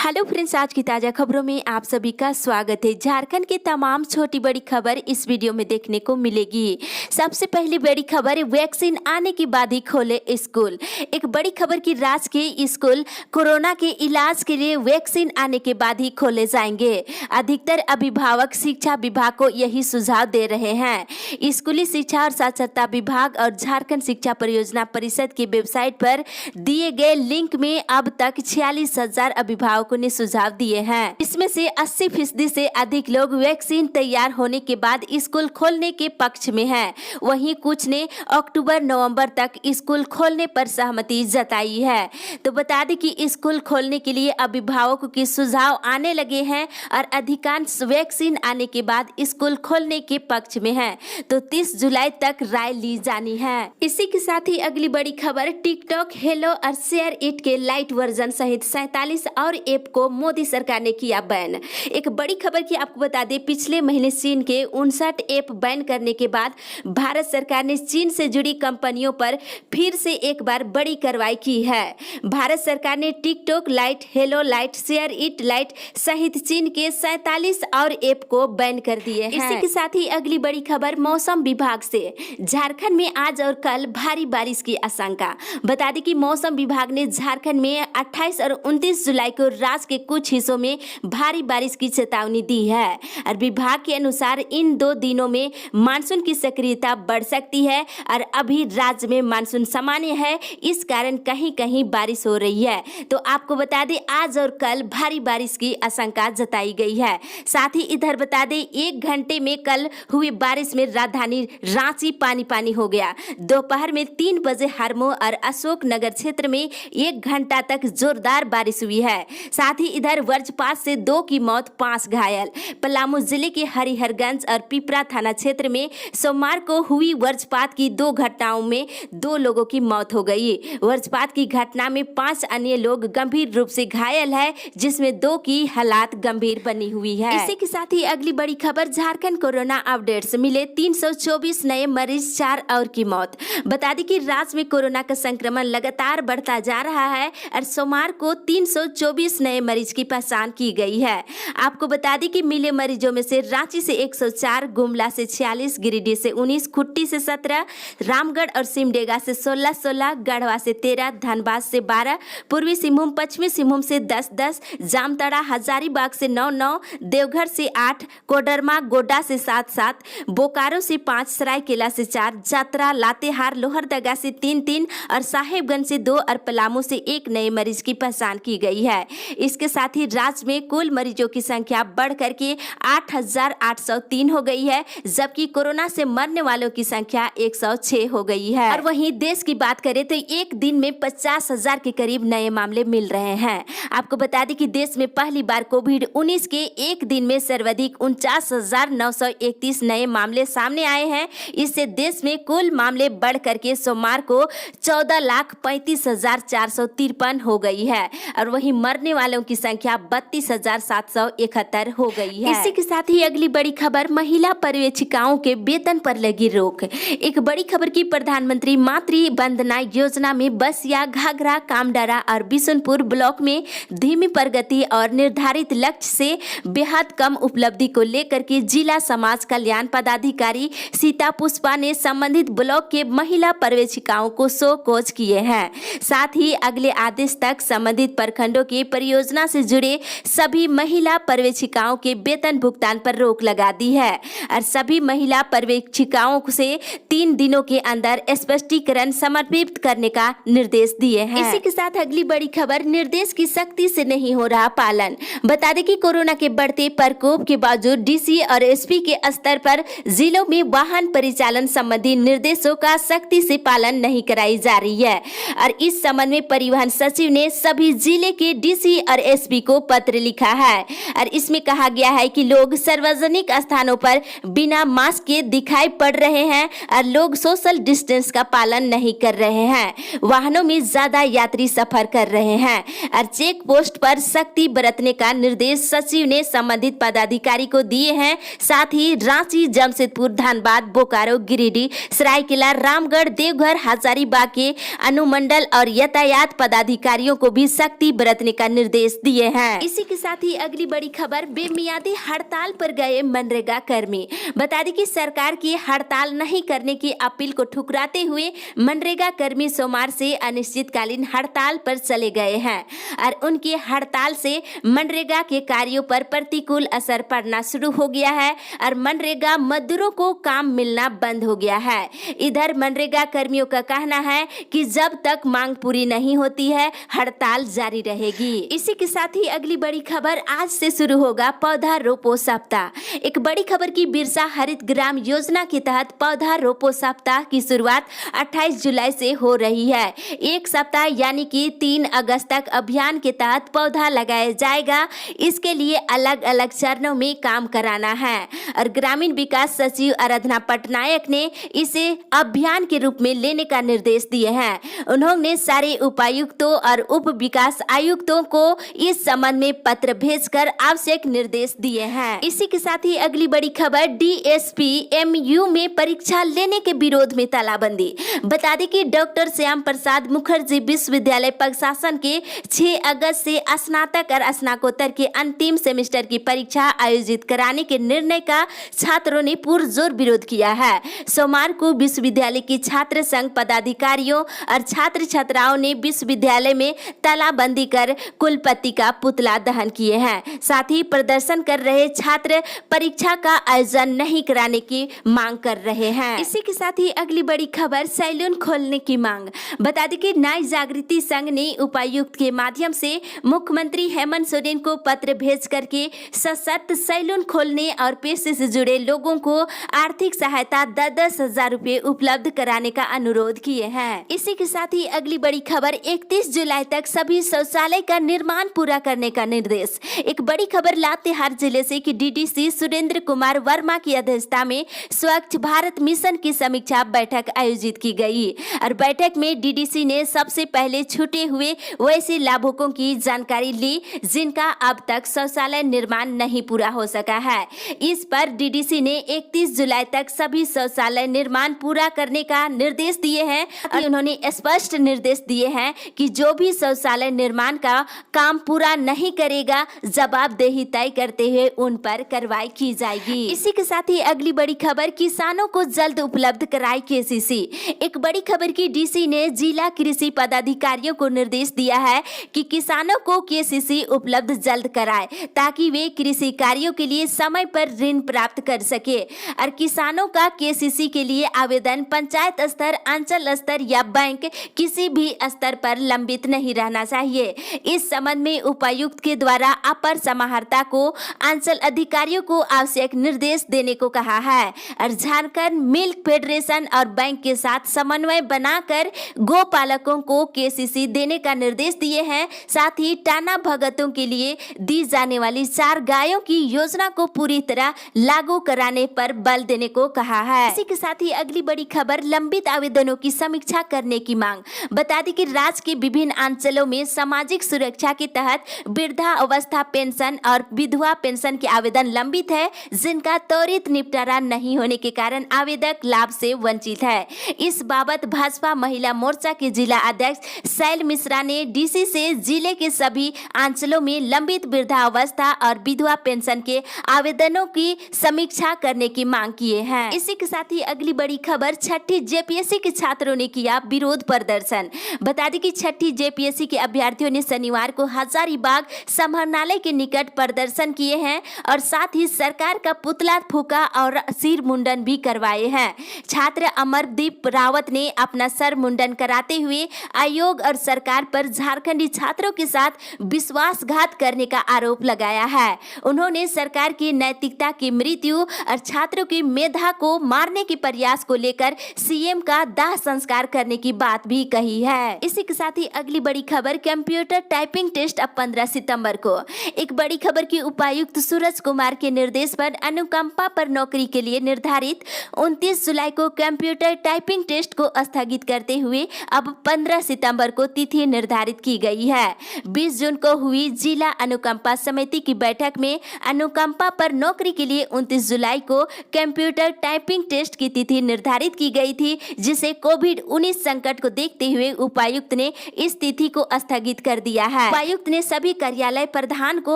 Hello friends, आज की ताज़ा खबरों में आप सभी का स्वागत है। झारखंड की तमाम छोटी बड़ी खबर इस वीडियो में देखने को मिलेगी। सबसे पहली बड़ी खबर, वैक्सीन आने के बाद ही खोले स्कूल। एक बड़ी खबर की राजकीय स्कूल कोरोना के इलाज के लिए वैक्सीन आने के बाद ही खोले जाएंगे। अधिकतर अभिभावक शिक्षा विभाग को यही सुझाव दे रहे हैं। स्कूली शिक्षा और साक्षरता विभाग और झारखंड शिक्षा परियोजना परिषद की वेबसाइट पर दिए गए लिंक में अब तक 46,000 अभिभावकों ने सुझाव दिए हैं। इसमें से 80% से अधिक लोग वैक्सीन तैयार होने के बाद स्कूल खोलने के पक्ष में हैं। वहीं कुछ ने अक्टूबर-नवंबर तक स्कूल खोलने पर सहमति जताई है। तो बता दें कि स्कूल खोलने के लिए अभिभावकों के सुझाव आने लगे हैं और अधिकांश वैक्सीन आने के बाद स्कूल खोलने के पक्ष में हैं। तो 30 जुलाई तक राय ली जानी है। इसी के साथ ही अगली बड़ी खबर, टिकटॉक, हेलो और शेयर इट के लाइट वर्जन सहित 47 और ऐप को मोदी सरकार ने किया बैन। एक बड़ी खबर की आपको बता दें, पिछले महीने चीन के 59 ऐप बैन करने के बाद भारत सरकार ने चीन से जुड़ी कंपनियों पर फिर से एक बार बड़ी कार्रवाई की है। भारत सरकार ने TikTok light, hello light, share it light सहित चीन के 47 और ऐप को बैन कर दिए हैं। इसी के साथ ही अगली बड़ी खबर, मौसम विभाग से झारखंड में आज और कल भारी बारिश की आशंका। बता दें कि मौसम विभाग ने झारखंड में 28 और 29 जुलाई को राज्य के कुछ हिस्सों में भारी बारिश की चेतावनी दी है। और विभाग के अनुसार इन 2 दिनों में मानसून की सक्रियता बढ़ सकती है और अभी राज्य में मानसून सामान्य है, इस कारण कहीं कहीं बारिश हो रही है। तो आपको बता दें, आज और कल भारी बारिश की आशंका जताई गई है। साथ ही इधर बता दें, 1 घंटे में कल हुई बारिश में राजधानी रांची पानी पानी हो गया। दोपहर में 3 बजे हरमो और अशोक नगर क्षेत्र में 1 घंटा तक जोरदार बारिश हुई है। साथ ही इधर वज्रपात से 2 की मौत, 5 घायल। पलामू जिले के हरिहरगंज और पिपरा थाना क्षेत्र में सोमवार को हुई वज्रपात की 2 घटनाओं में 2 लोगों की मौत हो गई। वज्रपात की घटना में 5 अन्य लोग गंभीर रूप से घायल है, जिसमें 2 की हालात गंभीर बनी हुई है। इसी के साथ ही अगली बड़ी खबर, झारखंड कोरोना अपडेट्स, मिले 324 नए मरीज, 4 और की मौत। बता दें कि राज्य में कोरोना का संक्रमण लगातार बढ़ता जा रहा है और सोमवार को 324 नए मरीज की पहचान की गई है। आपको बता दें कि मिले मरीजों में से रांची से 104, गुमला से 46, गिरिडीह से 19, खुट्टी से 17, रामगढ़ और सिमडेगा से 16, गढ़वा से 13, धनबाद से 12, पूर्वी सिंहभूम, पश्चिमी सिंहभूम से 10, जामताड़ा, हजारीबाग से 9, देवघर से 8, कोडरमा, गोड्डा से 7, बोकारो से 5, सरायकेला से 4, जात्रा, लातेहार, लोहरदगा से 3 और साहेबगंज से 2 और पलामू से 1 नए मरीज की पहचान की गई है। इसके साथ ही राज्य में कुल मरीजों की संख्या बढ़ करके 8,803 हो गई है, जबकि कोरोना से मरने वालों की संख्या 106 हो गई है। और वहीं देश की बात करें तो एक दिन में 50,000 के करीब नए मामले मिल रहे हैं। आपको बता दें कि देश में पहली बार कोविड-19 के एक दिन में सर्वाधिक 49,931 नए मामले सामने आए हैं। इससे देश में कुल मामले बढ़ करके सोमवार को 14,35,453 हो गई है और वहीं मरने वालों की संख्या 32,771 हो गई है। इसी के साथ ही अगली बड़ी खबर, महिला पर्यवेक्षिकाओं के वेतन पर लगी रोक। एक बड़ी खबर की, प्रधानमंत्री मातृ वंदना योजना में बसिया, घाघरा, कामडारा और बिशुनपुर ब्लॉक में धीमी प्रगति और निर्धारित लक्ष्य से बेहद कम उपलब्धि को लेकर के जिला समाज कल्याण पदाधिकारी सीता पुष्पा ने संबंधित ब्लॉक के महिला पर्यवेक्षिकाओं को शो कॉज किए हैं। साथ ही अगले आदेश तक संबंधित प्रखंडों की परियोजना से जुड़े सभी महिला पर्यवेक्षिकाओं के वेतन भुगतान पर रोक लगा दी है और सभी महिला पर्यवेक्षिकाओं से 3 दिनों के अंदर स्पष्टीकरण समर्पित करने का निर्देश दिए हैं। इसी के साथ अगली बड़ी खबर, निर्देश की सख्ती से नहीं हो रहा पालन। बता दें कि कोरोना के बढ़ते प्रकोप के बावजूद डीसी और एसपी के स्तर पर जिलों में वाहन परिचालन संबंधी निर्देशों का सख्ती से पालन नहीं कराई जा रही है और इस संबंध में परिवहन सचिव ने सभी जिले के डीसी और एसपी को पत्र लिखा है और इसमें कहा गया है कि लोग सार्वजनिक स्थानों पर बिना मास्क के दिखाई पड़ रहे हैं और लोग सोशल डिस्टेंस का पालन नहीं कर रहे हैं, वाहनों में ज्यादा यात्री सफर कर रहे हैं और चेक पोस्ट पर सख्ती बरतने का निर्देश सचिव ने संबंधित पदाधिकारी को दिए हैं। साथ ही रांची, जमशेदपुर, धनबाद, बोकारो, गिरिडीह, सरायकेला, रामगढ़, देवघर, हजारीबाग के अनुमंडल और यातायात पदाधिकारियों को भी सख्ती बरतने का निर्देश निर्देश दिए हैं। इसी के साथ ही अगली बड़ी खबर, बेमियादी हड़ताल पर गए मनरेगा कर्मी। बता दें कि सरकार की हड़ताल नहीं करने की अपील को ठुकराते हुए मनरेगा कर्मी सोमवार से अनिश्चितकालीन हड़ताल पर चले गए हैं और उनकी हड़ताल से मनरेगा के कार्यों पर प्रतिकूल असर पड़ना शुरू हो गया है और मनरेगा मजदूरों को काम मिलना बंद हो गया है। इधर मनरेगा कर्मियों का कहना है कि जब तक मांग पूरी नहीं होती है हड़ताल जारी रहेगी। इसी के साथ ही अगली बड़ी खबर, आज से शुरू होगा पौधा रोपो सप्ताह। एक बड़ी खबर की बिरसा हरित ग्राम योजना के तहत पौधा रोपो सप्ताह की शुरुआत 28 जुलाई से हो रही है। एक सप्ताह यानी कि 3 अगस्त तक अभियान के तहत पौधा लगाया जाएगा। इसके लिए अलग अलग चरणों में काम कराना है और ग्रामीण विकास सचिव आराधना पटनायक ने इसे अभियान के रूप में लेने का निर्देश दिए हैं। उन्होंने सारे उपायुक्तों और उप विकास आयुक्तों को इस संबंध में पत्र भेजकर आवश्यक निर्देश दिए हैं। इसी के साथ ही अगली बड़ी खबर, डीएसपी एमयू में परीक्षा लेने के विरोध में तालाबंदी। बता दें कि डॉक्टर श्याम प्रसाद मुखर्जी विश्वविद्यालय प्रशासन के 6 अगस्त से स्नातक और स्नातकोत्तर के अंतिम सेमेस्टर की परीक्षा आयोजित कराने के निर्णय का छात्रों ने पुरजोर विरोध किया है। सोमवार को विश्वविद्यालय की छात्र संघ पदाधिकारियों और छात्र छात्राओं ने विश्वविद्यालय में तालाबंदी कर कुलपति का पुतला दहन किए हैं। साथ ही प्रदर्शन कर रहे छात्र परीक्षा का आयोजन नहीं कराने की मांग कर रहे हैं। इसी के साथ ही अगली बड़ी खबर, सैलून खोलने की मांग। बता दें कि न्याय जागृति संघ ने उपायुक्त के माध्यम से मुख्यमंत्री हेमंत सोरेन को पत्र भेज करके सशक्त सैलून खोलने और पेशे से जुड़े लोगों को आर्थिक सहायता 10-10 हजार रुपए उपलब्ध कराने का अनुरोध किए हैं। इसी के साथ ही अगली बड़ी खबर, 31 जुलाई तक सभी शौचालय का निर्माण पूरा करने का निर्देश। एक बड़ी खबर लातेहार जिले से कि डीडीसी सुरेंद्र कुमार वर्मा की अध्यक्षता में स्वच्छ भारत मिशन की समीक्षा बैठक आयोजित की गई और बैठक में डीडीसी ने सबसे पहले छूटे हुए वैसे लाभुकों की जानकारी ली जिनका अब तक शौचालय निर्माण नहीं पूरा हो सका है। इस पर डीडीसी ने 31 जुलाई तक सभी शौचालय निर्माण पूरा करने का निर्देश दिए हैं और उन्होंने स्पष्ट निर्देश दिए हैं कि जो भी शौचालय निर्माण का काम पूरा नहीं करेगा जवाबदेही तय करते हुए उन पर कार्रवाई की जाएगी। इसी के साथ ही अगली बड़ी खबर, किसानों को जल्द उपलब्ध कराए केसीसी। एक बड़ी खबर की डीसी ने जिला कृषि पदाधिकारियों को निर्देश दिया है कि किसानों को केसीसी उपलब्ध जल्द कराए ताकि वे कृषि कार्यों के लिए समय पर ऋण प्राप्त कर सके और किसानों का केसीसी के लिए आवेदन पंचायत स्तर, अंचल स्तर या बैंक किसी भी स्तर पर लंबित नहीं रहना चाहिए। इस संबंध में उपायुक्त के द्वारा अपर समाहर्ता को अंचल अधिकारियों को आवश्यक निर्देश देने को कहा है और झारखंड मिल्क फेडरेशन और बैंक के साथ समन्वय बनाकर गो पालकों को केसीसी देने का निर्देश दिए हैं। साथ ही टाना भगतों के लिए दी जाने वाली 4 गायों की योजना को पूरी तरह लागू कराने पर बल देने को कहा है। इसी के साथ ही अगली बड़ी खबर, लंबित आवेदनों की समीक्षा करने की मांग। बता दें कि राज्य के विभिन्न अंचलों में सामाजिक सुरक्षा के तहत वृद्धा अवस्था पेंशन और विधवा पेंशन के आवेदन लंबित है जिनका त्वरित निपटारा नहीं होने के कारण आवेदक लाभ से वंचित है। इस बाबत भाजपा महिला मोर्चा के जिला अध्यक्ष शैल मिश्रा ने डीसी से जिले के सभी अंचलों में लंबित वृद्धावस्था और विधवा पेंशन के आवेदनों की समीक्षा करने की मांग किए हैं। इसी के साथ ही अगली बड़ी खबर, छठी जेपीएससी के छात्रों ने किया विरोध प्रदर्शन। बता दें कि छठी जेपीएससी के अभ्यर्थियों ने शनिवार को हजारीबाग समाहरणालय के निकट प्रदर्शन किए हैं और साथ ही सरकार का पुतला फूका और सिर मुंडन भी करवाए हैं। छात्र अमरदीप रावत ने अपना सर मुंडन कराते हुए आयोग और सरकार पर झारखंडी छात्रों के साथ विश्वासघात करने का आरोप लगाया है। उन्होंने सरकार की नैतिकता की मृत्यु और छात्रों की मेधा को मारने के प्रयास को लेकर सीएम का दाह संस्कार करने की बात भी कही है। इसी के साथ ही अगली बड़ी खबर, कंप्यूटर टाइपिंग टेस्ट अब 15 सितंबर को। एक बड़ी खबर की उपायुक्त सूरज कुमार के निर्देश पर अनुकंपा पर नौकरी के लिए निर्धारित 29 जुलाई को कंप्यूटर टाइपिंग टेस्ट को स्थगित करते हुए अब 15 सितंबर को तिथि निर्धारित की गई है। 20 जून को हुई जिला अनुकंपा समिति की बैठक में अनुकंपा पर नौकरी के लिए 29 जुलाई को कंप्यूटर टाइपिंग टेस्ट की तिथि निर्धारित की गई थी, जिसे कोविड-19 संकट को देखते हुए उपायुक्त ने इस तिथि को स्थगित कर दिया है। उपायुक्त ने सभी कार्यालय प्रधान को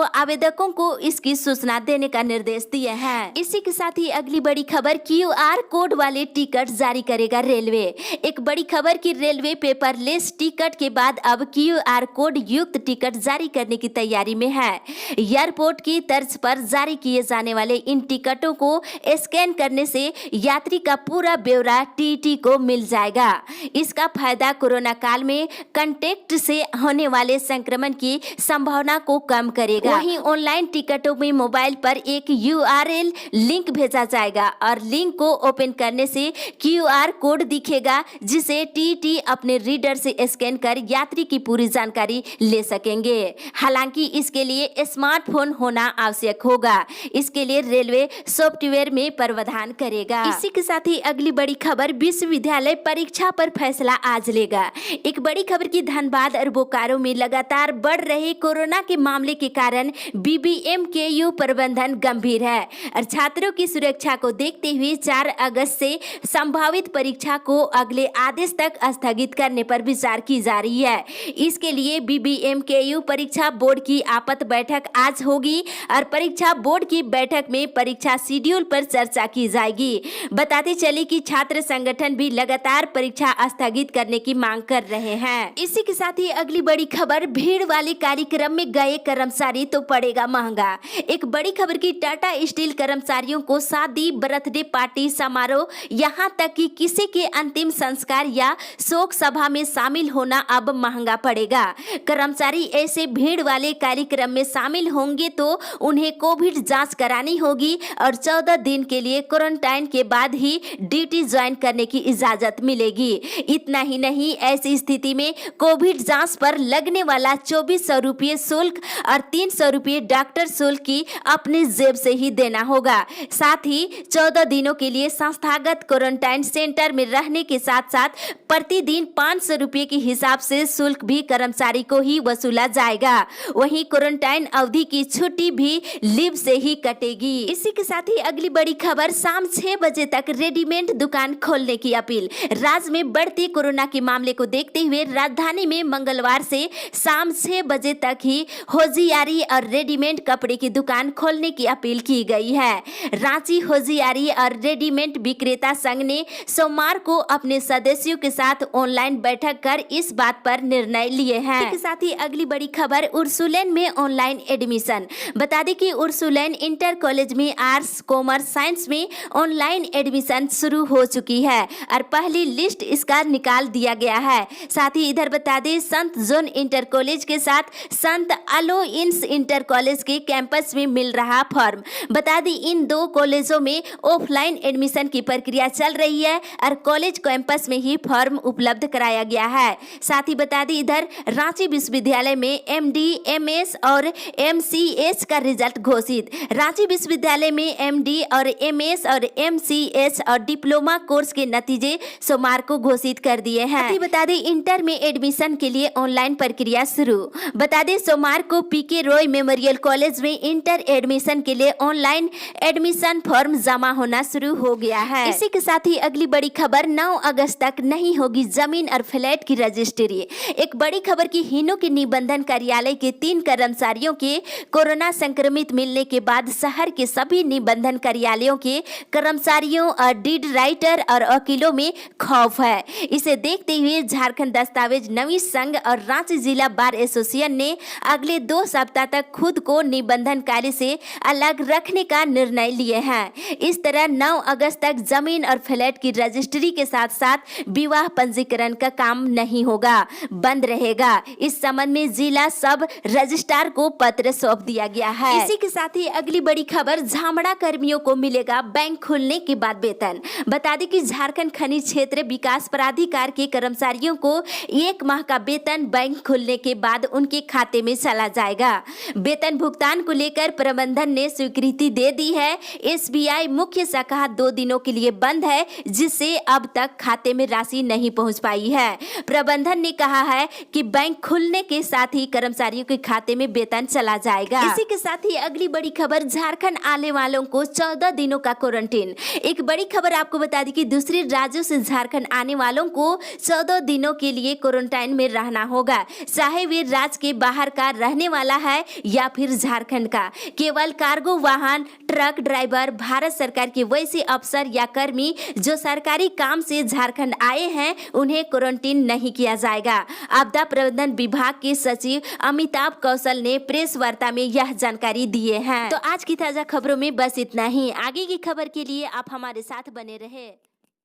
आवेदकों को इसकी सूचना देने का निर्देश दिया है। इसी के साथ ही अगली बड़ी खबर, QR कोड वाले टिकट जारी करेगा रेलवे। एक बड़ी खबर की रेलवे पेपरलेस टिकट के बाद अब QR कोड युक्त टिकट जारी करने की तैयारी में है। एयरपोर्ट की तर्ज पर जारी किए जाने वाले इन टिकटों को स्कैन करने से यात्री का पूरा ब्यौरा TT को मिल जाएगा। इसका फायदा कोरोना काल में कंटेक्ट से होने वाले संक्रमण की संभावना को कम करेगा। वहीं ऑनलाइन टिकटों में मोबाइल पर एक URL लिंक भेजा जाएगा और लिंक को ओपन करने से QR कोड दिखेगा, जिसे TT अपने रीडर से स्कैन कर यात्री की पूरी जानकारी ले सकेंगे। हालांकि इसके लिए स्मार्टफोन होना आवश्यक होगा। इसके लिए रेलवे सॉफ्टवेयर में प्रावधान करेगा। इसी के साथ ही अगली बड़ी खबर, विश्वविद्यालय परीक्षा पर फैसला आज लेगा। एक बड़ी खबर की धनबाद और बोकारो में लगातार बढ़ रहे कोरोना के मामले के कारण BBMKU प्रबंधन गंभीर है और छात्रों की सुरक्षा को देखते हुए 4 अगस्त से संभावित परीक्षा को अगले आदेश तक स्थगित करने पर विचार की जा रही है। इसके लिए BBMKU परीक्षा बोर्ड की आपात बैठक आज होगी और परीक्षा बोर्ड की बैठक में परीक्षा शेड्यूल पर चर्चा की जाएगी। बताते चले कि छात्र संगठन भी लगातार परीक्षा स्थगित करने की मांग कर रहे हैं। इसी के साथ ही अगली बड़ी खबर, भीड़ वाले कार्यक्रम में गए कर्मचारी तो पड़ेगा महंगा। एक बड़ी खबर की टाटा स्टील कर्मचारियों को शादी, बर्थडे पार्टी, समारोह, यहाँ तक कि किसी के अंतिम संस्कार या शोक सभा में शामिल होना अब महंगा पड़ेगा। कर्मचारी ऐसे भीड़ वाले कार्यक्रम में शामिल होंगे तो उन्हें कोविड जांच करानी होगी और 14 दिन के लिए क्वारंटाइन के बाद ही ड्यूटी ज्वाइन करने की इजाजत मिलेगी। इतना ही नहीं, ऐसी स्थिति में कोविड जांच पर लगने वाला 2400 रुपये शुल्क और 300 रुपये डॉक्टर शुल्क की अपने जेब से ही देना होगा। साथ ही 14 दिनों के लिए संस्थागत क्वारंटाइन सेंटर में रहने के साथ साथ प्रतिदिन 500 रुपये के हिसाब से शुल्क भी कर्मचारी को ही वसूला जाएगा। वहीं क्वारंटाइन अवधि की छुट्टी भी लीव से ही कटेगी। इसी के साथ ही अगली बड़ी खबर, शाम 6 बजे तक रेडीमेड दुकान खोलने की अपील। राज्य में बढ़ते कोरोना के मामले को देखते हुए राजधानी में मंगलवार से शाम 6 बजे तक ही होजियारी और रेडीमेड कपड़े की दुकान खोलने की अपील की गई है। रांची होजियारी और रेडीमेड विक्रेता संघ ने सोमवार को अपने सदस्यों के साथ ऑनलाइन बैठक कर इस बात पर निर्णय लिए हैं। इसके साथ ही अगली बड़ी खबर, उर्सुलेन में ऑनलाइन एडमिशन। बता दें कि उर्सुलेन इंटर कॉलेज में आर्ट्स, कॉमर्स, साइंस में ऑनलाइन एडमिशन शुरू हो चुकी है और पहली लिस्ट इसका निकाल दिया गया है। साथ ही इधर बता दें, संत जोन इंटर कॉलेज के साथ संत अलोइंस इंटर कॉलेज के कैंपस में मिल रहा फॉर्म। बता दें, इन 2 कॉलेजों में ऑफलाइन एडमिशन की प्रक्रिया चल रही है और कॉलेज कैंपस में ही फॉर्म उपलब्ध कराया गया है। साथ ही बता दें, इधर रांची विश्वविद्यालय में MD, MS और MCH का रिजल्ट घोषित। रांची विश्वविद्यालय में MD और MS और MCH और डिप्लोमा कोर्स के नतीजे सोमवार को घोषित कर दिए हैं। बता दें, इंटर में एडमिशन के लिए ऑनलाइन प्रक्रिया शुरू। बता दें, सोमवार को PK रॉय मेमोरियल कॉलेज में इंटर एडमिशन के लिए ऑनलाइन एडमिशन फॉर्म जमा होना शुरू हो गया है। इसी के साथ ही अगली बड़ी खबर, 9 अगस्त तक नहीं होगी जमीन और फ्लैट की रजिस्ट्री। एक बड़ी खबर की हीनो के निबंधन कार्यालय के 3 कर्मचारियों के कोरोना संक्रमित मिलने के बाद शहर के सभी निबंधन कार्यालयों के कर्मचारियों और डीड राइटर और वकीलों में खौफ है। इसे देखते हुए झारखंड दस्तावेज नवीन संघ और रांची जिला बार एसोसिएशन ने अगले 2 सप्ताह तक खुद को निबंधन कार्य से अलग रखने का निर्णय लिए हैं। इस तरह 9 अगस्त तक जमीन और फ्लैट की रजिस्ट्री के साथ साथ विवाह पंजीकरण का काम नहीं होगा, बंद रहेगा। इस संबंध में जिला सब रजिस्ट्रार को पत्र सौंप दिया गया है। इसी के साथ ही अगली बड़ी खबर, झामड़ा कर्मियों को मिलेगा बैंक खुलने के बाद वेतन। बता दें कि झारखंड खनिज क्षेत्र विकास प्राधिकार के कर्मचारियों को 1 माह का वेतन बैंक खुलने के बाद उनके खाते में चला जाएगा। वेतन भुगतान को लेकर प्रबंधन ने स्वीकृति दे दी है। SBI मुख्य शाखा 2 दिनों के लिए बंद है, जिससे अब तक खाते में राशि नहीं पहुंच पाई है। प्रबंधन ने कहा है कि बैंक खुलने के साथ ही कर्मचारियों के खाते में वेतन चला जाएगा। इसी के साथ ही अगली बड़ी खबर, झारखंड आने वालों को 14 दिनों का क्वारंटीन। एक बड़ी खबर आपको बता दी कि दूसरे राज्यों से झारखंड आने वालों को 14 दिनों के लिए क्वारंटाइन में रहना होगा, चाहे वे राज्य के बाहर का रहने वाला है या फिर झारखंड का। केवल कार्गो वाहन, ट्रक ड्राइवर, भारत सरकार के वैसे अफसर या कर्मी जो सरकारी काम से झारखंड आए हैं उन्हें क्वारंटीन नहीं किया जाएगा। आपदा प्रबंधन विभाग के सचिव अमिताभ कौशल ने प्रेस वार्ता में यह जानकारी दिए हैं। तो आज की ताजा खबरों में बस इतना ही। आगे की खबर के लिए आप हमारे साथ बने रहे।